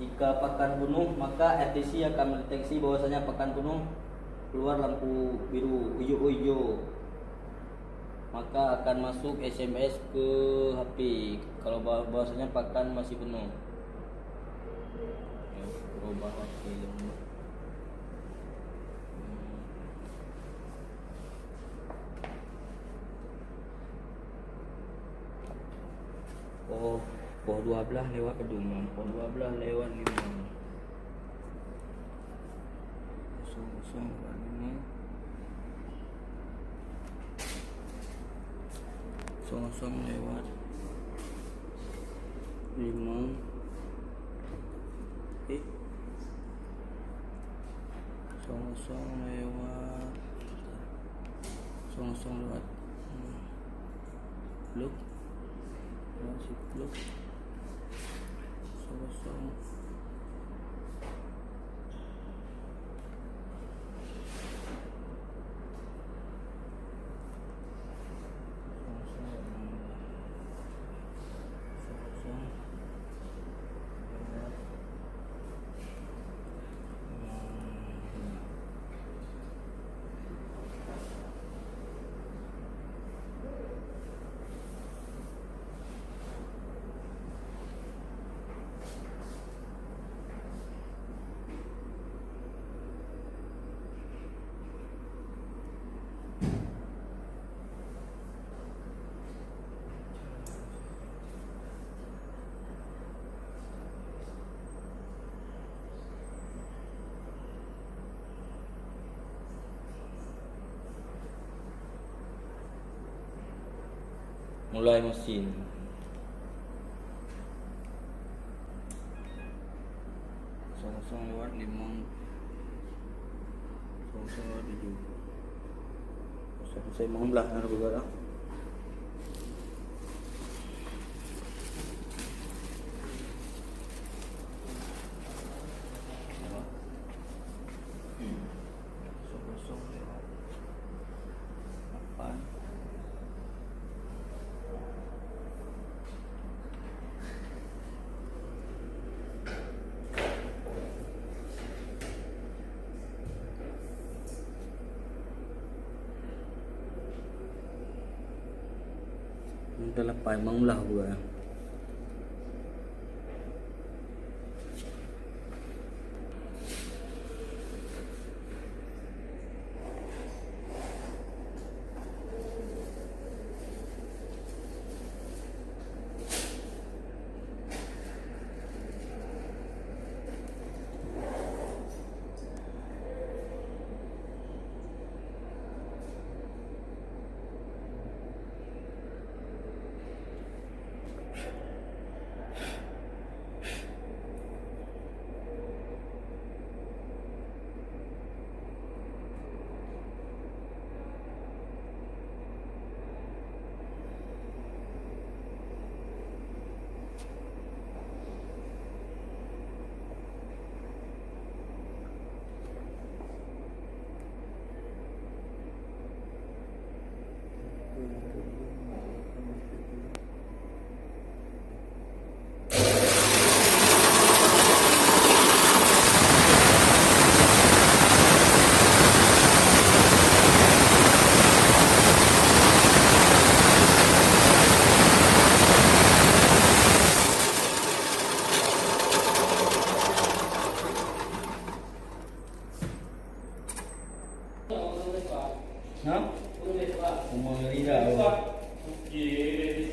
Jika pakan penuh, maka RTC akan mendeteksi bahwasanya pakan penuh, keluar lampu biru hijau-hijau, maka akan masuk SMS ke HP kalau bahwasanya pakan masih penuh. Ya, berubah lagi. Pukul 12 lewat kedungan, pukul 12 lewat 5. Kosong ini. Kosong lewat 5. Kosong lewat look. Masih look. Kosong. Mulai mesin. Kosong lewat 5. Kosong lewat 7. Saya mengulah harus bergerak. Kosong lewat 8. Dah lepas mengulah pula. Hah? Umur dah. Okey,